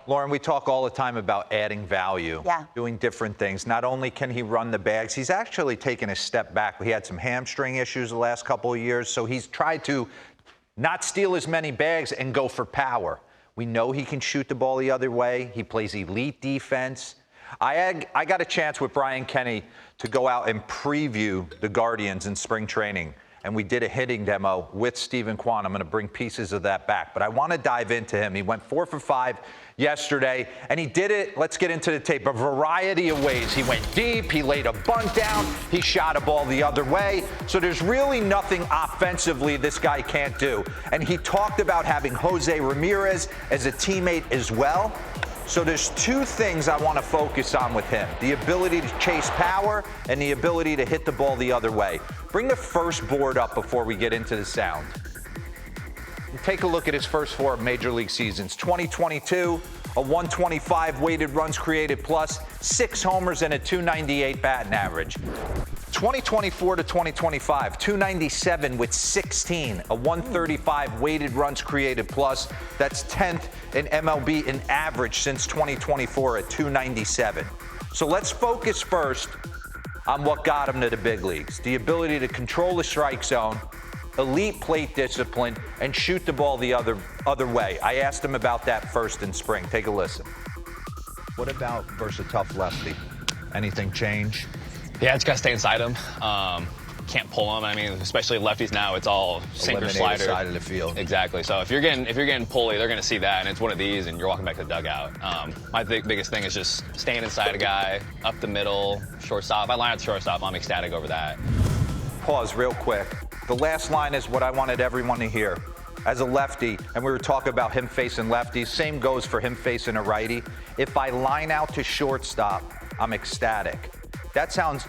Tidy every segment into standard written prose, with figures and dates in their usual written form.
Lauren, we talk all the time about adding value, doing different things. Not only can he run the bags, he's actually taken a step back. He had some hamstring issues the last couple of years, so he's tried to not steal as many bags and go for power. We know he can shoot the ball the other way. He plays elite defense. I got a chance with Brian Kenny to go out and preview the Guardians in spring training, and we did a hitting demo with Steven Kwan. I'm going to bring pieces of that back, but I want to dive into him. He went 4 for 5 yesterday, and he did it, let's get into the tape, a variety of ways. He went deep, he laid a bunt down, he shot a ball the other way. So there's really nothing offensively this guy can't do. And he talked about having Jose Ramirez as a teammate as well. So there's two things I want to focus on with him: the ability to chase power and the ability to hit the ball the other way. Bring the first board up before we get into the sound. Take a look at his first 4 major league seasons. 2022, a 125 weighted runs created plus, 6 homers and a 298 batting average. 2024 to 2025, 297 with 16, a 135 weighted runs created plus. That's 10th in MLB in average since 2024 at 297. So let's focus first on what got him to the big leagues: the ability to control the strike zone, elite plate discipline, and shoot the ball the other way. I asked him about that first in spring. Take a listen. What about versus a tough lefty? Anything change? Yeah, it's got to stay inside him. Can't pull him. I mean, especially lefties now, it's all sinker slider. Side of the field. Exactly. So if you're getting pulley, they're going to see that, and it's one of these, and you're walking back to the dugout. My biggest thing is just staying inside a guy, up the middle, shortstop. I line up shortstop. I'm ecstatic over that. Pause real quick. The last line is what I wanted everyone to hear. As a lefty, and we were talking about him facing lefties, same goes for him facing a righty. If I line out to shortstop, I'm ecstatic. That sounds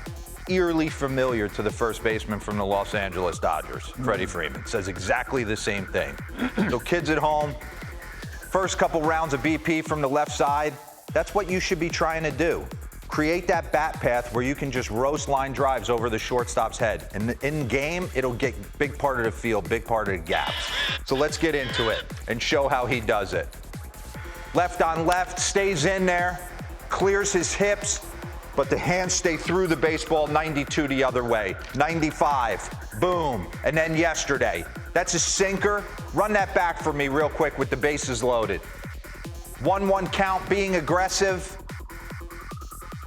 eerily familiar to the first baseman from the Los Angeles Dodgers, Freddie Freeman. Says exactly the same thing. So kids at home, first couple rounds of BP from the left side, that's what you should be trying to do. Create that bat path where you can just roast line drives over the shortstop's head. And in game, it'll get big part of the field, big part of the gaps. So let's get into it and show how he does it. Left on left, stays in there, clears his hips, but the hands stay through the baseball. 92 the other way, 95, boom. And then yesterday, that's a sinker. Run that back for me real quick with the bases loaded. 1-1 count, being aggressive.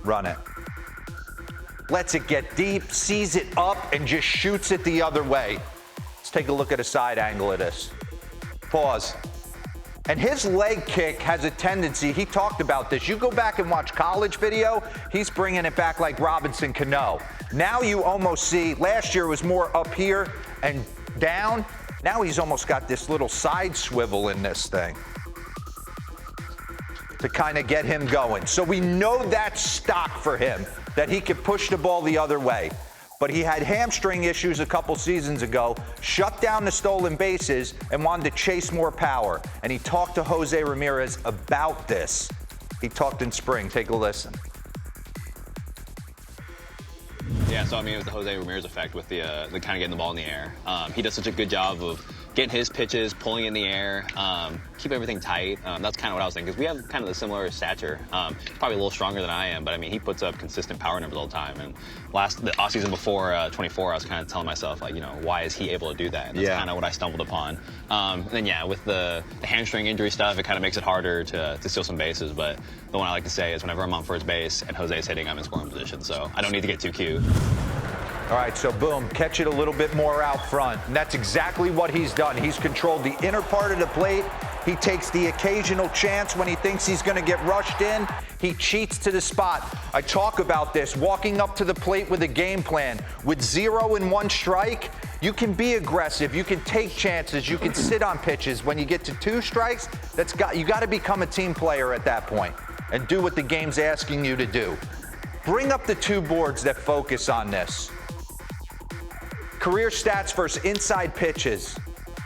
Run it. Lets it get deep, sees it up, and just shoots it the other way. Let's take a look at a side angle of this. Pause. And his leg kick has a tendency, he talked about this. You go back and watch college video, he's bringing it back like Robinson Cano. Now you almost see, last year was more up here and down. Now he's almost got this little side swivel in this thing to kind of get him going. So we know that's stock for him, that he could push the ball the other way. But he had hamstring issues a couple seasons ago, shut down the stolen bases, and wanted to chase more power. And he talked to Jose Ramirez about this. He talked in spring. Take a listen. Yeah, so I mean, it was the Jose Ramirez effect with the kind of getting the ball in the air. He does such a good job of getting his pitches, pulling in the air, keep everything tight. That's kind of what I was thinking, because we have kind of the similar stature. Probably a little stronger than I am, but I mean, he puts up consistent power numbers all the time. And the offseason before 24, I was kind of telling myself, like, you know, why is he able to do that? And that's kind of what I stumbled upon. And then, yeah, with the hamstring injury stuff, it kind of makes it harder to steal some bases. But the one I like to say is whenever I'm on first base and Jose's hitting, I'm in scoring position. So I don't need to get too cute. All right, so boom, catch it a little bit more out front. And that's exactly what he's done. He's controlled the inner part of the plate. He takes the occasional chance when he thinks he's going to get rushed in. He cheats to the spot. I talk about this, walking up to the plate with a game plan. With 0 and 1 strike, you can be aggressive. You can take chances. You can sit on pitches. When you get to 2 strikes, you got to become a team player at that point and do what the game's asking you to do. Bring up the 2 boards that focus on this. Career stats versus inside pitches.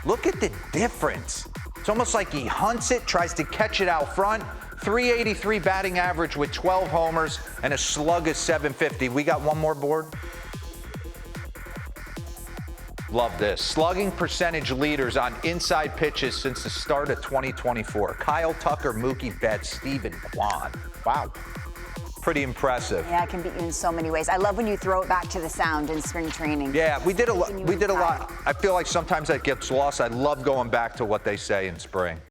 Look at the difference. It's almost like he hunts it, tries to catch it out front. 383 batting average with 12 homers and a slug of 750. We got one more board. Love this. Slugging percentage leaders on inside pitches since the start of 2024. Kyle Tucker, Mookie Betts, Steven Kwan. Wow. Pretty impressive. Yeah, it can beat you in so many ways. I love when you throw it back to the sound in spring training. Yeah, we did a lot. I feel like sometimes that gets lost. I love going back to what they say in spring.